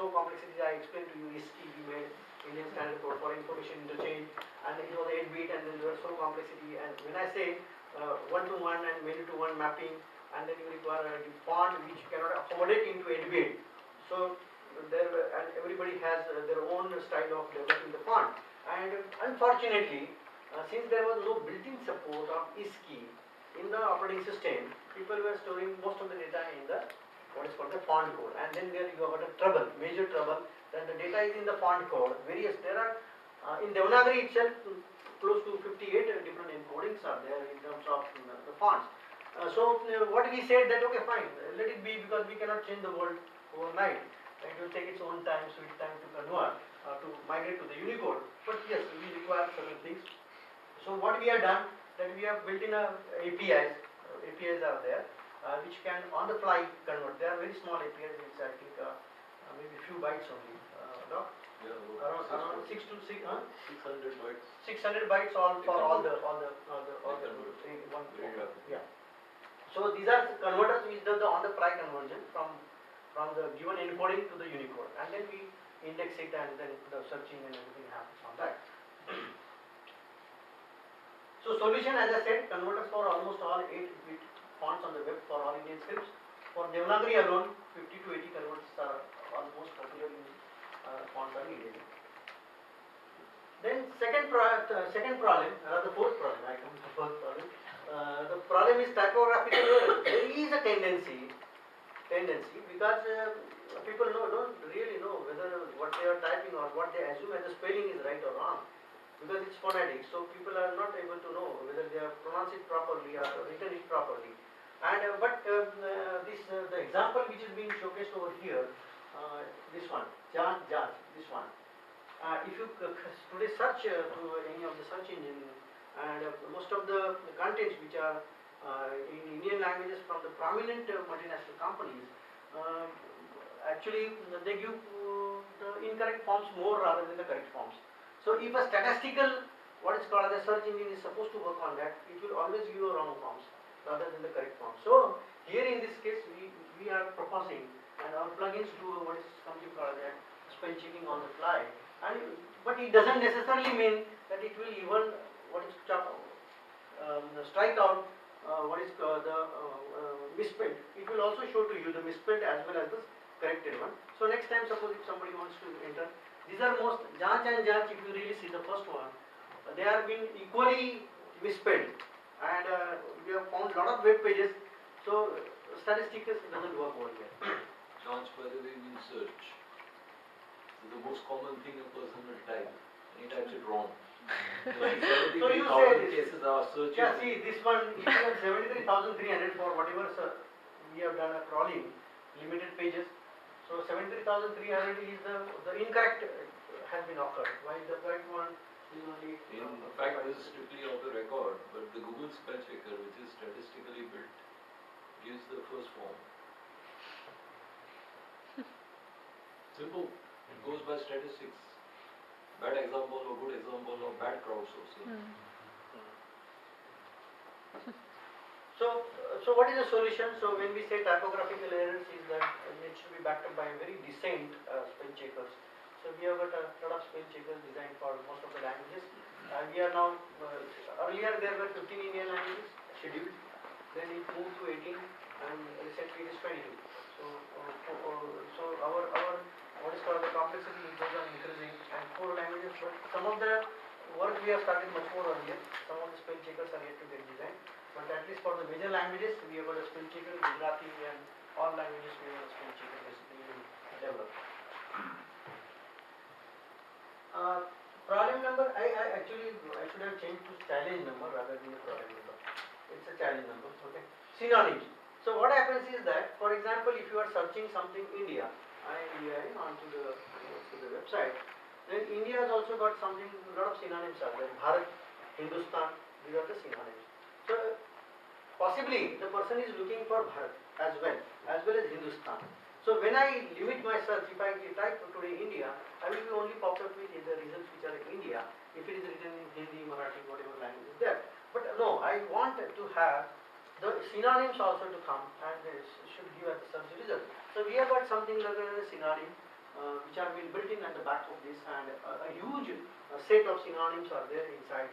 no complexities. I explained to you ISKI, we made Indian Standard Code for Information Interchange, and it was 8-bit, and then there was no complexity. And when I say one-to-one and many-to-one mapping, and then you require a font which cannot accommodate into 8-bit. So there, and everybody has their own style of developing the font. And unfortunately, since there was no built-in support of ISKI in the operating system, people were storing most of the data in the what is called the font code, and then there you got a trouble, major trouble, that the data is in the font code. There are in Devanagari itself close to 58 different encodings are there in terms of the fonts. So what we said that okay fine, let it be, because we cannot change the world overnight. It will take its own time, sweet time to convert, to migrate to the Unicode. But yes, we require certain things. So what we have done, that we have built in a APIs. APIs are there, which can on the fly convert. They are very small APIs, which I think maybe few bytes only. No? Yeah, around 600 bytes. 600 bytes all for all the yeah. So these are converters which do the on the fly conversion from the given encoding to the Unicode, and then we index it, and then the searching and everything happens on that. So solution, as I said, converters for almost all 8-bit fonts on the web for all Indian scripts. For Devanagari alone, 50 to 80 converters are almost popularly fonts are needed. Then second problem, the fourth problem, I come to the fourth problem. The problem is typographical error. There is a tendency because people don't really know whether what they are typing or what they assume as the spelling is right or wrong, because it's phonetic, so people are not able to know whether they have pronounced it properly or written it properly. And the example which is being showcased over here, this one, this one. If you today search to any of the search engine, and most of the contents which are in Indian languages from the prominent multinational companies, actually they give the incorrect forms more rather than the correct forms. So if a statistical, what is called as a search engine, is supposed to work on that, it will always give you wrong forms rather than the correct forms. So here in this case, we are proposing, and our plugins do what is something called as spell checking on the fly. But it doesn't necessarily mean that it will even strike out what is the misspelled. It will also show to you the misspelled as well as the corrected one. So next time, suppose if somebody wants to enter, these are most Janch and Janch, if you really see the first one, they are being equally misspelled, and we have found a lot of web pages. So statistics doesn't work over here. Janch, by the way, means search. So the most common thing a person will type, and he types it wrong. So you say this. Cases are searching. Yeah, see this one. If you have 73,300 for whatever we have done a crawling, limited pages. So 73,300 is the incorrect has been occurred, while the correct one is only. In fact, this is strictly off the record, but the Google spell checker, which is statistically built, gives the first form. Simple. It goes by statistics. Bad example or good example or bad crowdsourcing. So what is the solution? So when we say typographical errors, is that it should be backed up by very decent spell checkers. So we have got a lot of spell checkers designed for most of the languages. We are now, earlier there were 15 Indian languages scheduled, then it moved to 18, and recently it is 22. So our what is called the complexity goes on increasing, and 4 languages, but some of the work we have started much more earlier. Some of the spell checkers are yet to get designed, but at least for the major languages we have got a spell checker, Gujarati and all languages we have a spell checker basically developed. Problem number, I should have changed to challenge number rather than the problem number. It's a challenge number, okay. Synonyms. So what happens is that, for example, if you are searching something India, onto the website, then India has also got something, a lot of synonyms are there. Bharat, Hindustan, these are the synonyms. So possibly the person is looking for Bharat as well as Hindustan. So when I limit my search, if I type today India, I will be only popped up with the results which are in India, if it is written in Hindi, Marathi, whatever language is there. But no, I want to have the synonyms also to come, and this should give us the search result. So we have got something like a synonym, which are been built in at the back of this, and a huge set of synonyms are there inside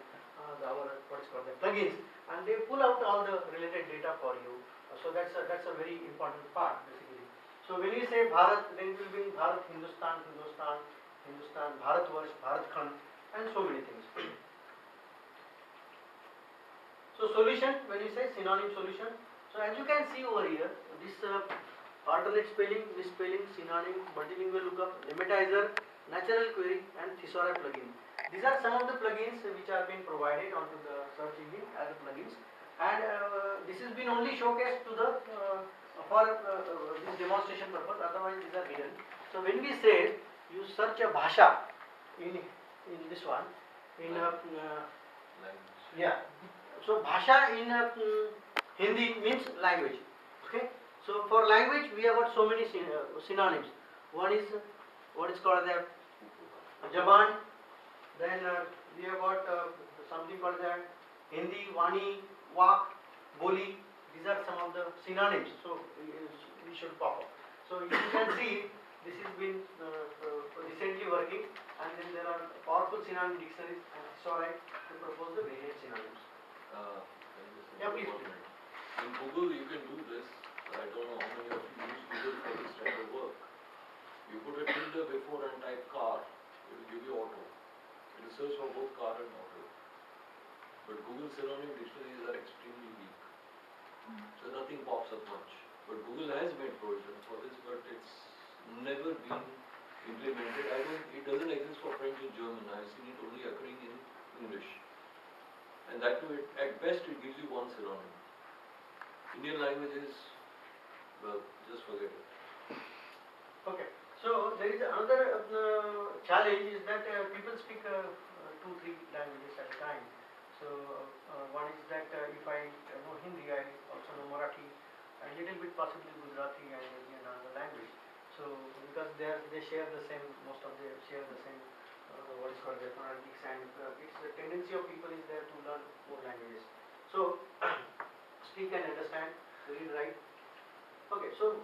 our what is called the plugins, and they pull out all the related data for you. So that's a very important part basically. So when you say Bharat, then it will be Bharat, Hindustan, Bharatvarsh, Bharatkhand, and so many things. So solution, when you say synonym solution, so as you can see over here, this alternate spelling, misspelling, synonym, multilingual lookup, lematizer, natural query, and thesaurus plugin. These are some of the plugins which are being provided onto the search engine as plugins, and this has been only showcased to the for this demonstration purpose. Otherwise, these are hidden. So when we say you search a bhasha in this one in yeah. So bhasha in Hindi means language. Okay. So for language we have got so many synonyms. One is what is called the Jaban. Then we have got something called the Hindi, Vani, Vak, Boli. These are some of the synonyms. So we should pop up. So you can see this has been recently working, and then there are powerful synonym dictionaries and thesauri to propose the various synonyms. Yeah, please. In Google you can do this. I don't know how many of you use Google for this type of work. You put a tilde before and type car, it will give you auto. It will search for both car and auto. But Google synonym dictionaries are extremely weak. So nothing pops up much. But Google has made provision for this, but it's never been implemented. It doesn't exist for French and German. I've seen it only occurring in English. And that too, at best, it gives you one synonym. Indian languages, well, just forget it. Okay. So there is another challenge is that people speak 2-3 languages at a time. So one is that if I know Hindi, I also know Marathi, a little bit possibly Gujarati and maybe another language. So because they share the same, most of them share the same what is called the phonetics, and it's the tendency of people is there to learn more languages. So speak and understand, read, write. Okay, so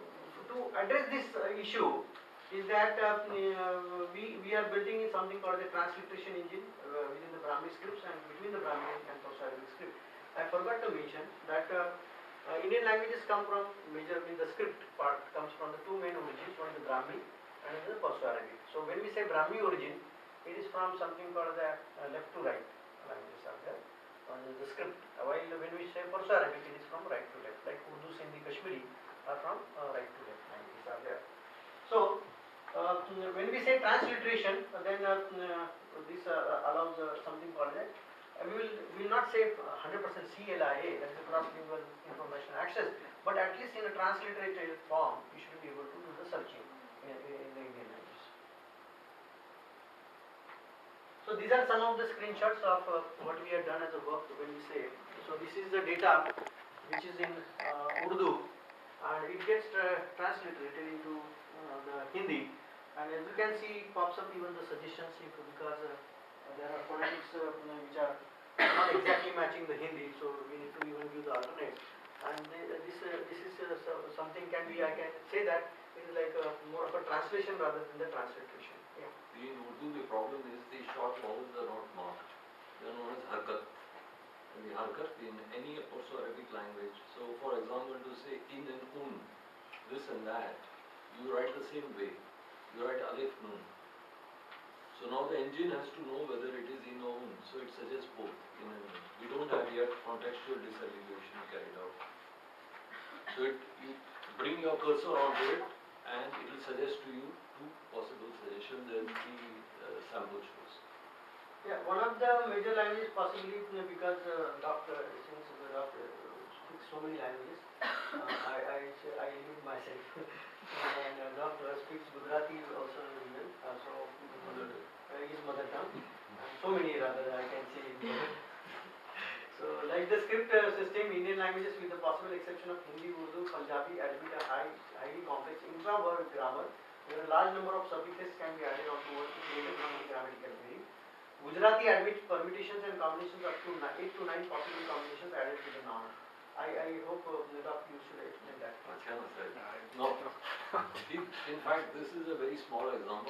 to address this issue is that we are building something called the transliteration engine within the Brahmi scripts and between the Brahmi and Perso-Arabic script. I forgot to mention that Indian languages come from majorly the script part comes from the two main origins, one is the Brahmi and the Perso-Arabic. So when we say Brahmi origin, it is from something called the left to right languages are there. The script. While when we say Perso-Arabic, it is from right to left, like Urdu, Sindhi, Kashmiri are from right to left languages are there. So when we say transliteration, then this allows something called that. We will not say 100% CLIA, that is a cross-lingual information access, but at least in a transliterated form, you should be able to do the searching in the Indian language. So these are some of the screenshots of what we have done as a work when we say. So this is the data which is in Urdu, and it gets transliterated into the Hindi, and as you can see, it pops up even the suggestions because there are phonetics which are not exactly matching the Hindi, so we need to even give the alternates. And this is something I can say that it is like more of a translation rather than the transliteration. Yeah. In Urdu, the problem is the short vowels are not marked. They are known as harkat. And the harkat in any Perso-Arabic language. So, for example, to say in and this and that, you write the same way. You write alif nun. So now the engine has to know whether it is in or un. So it suggests both in and un. We don't have yet contextual disaggregation carried out. So you bring your cursor onto it, and it will suggest to you two possible suggestions as the sample shows. Yeah, one of the major languages possibly because since the doctor speaks so many languages, I limit myself. And doctor speaks Gujarati also even, his mother tongue. So many rather I can say. So like the script system, Indian languages with the possible exception of Hindi, Urdu, Punjabi admit a highly complex intra-word grammar where a large number of suffixes can be added onto words to create a grammatical meaning. Gujarati admits permutations and combinations up to 8 to 9 possible combinations added to the noun. I hope the doctor you should explain that. Achana said. No. In fact, this is a very small example.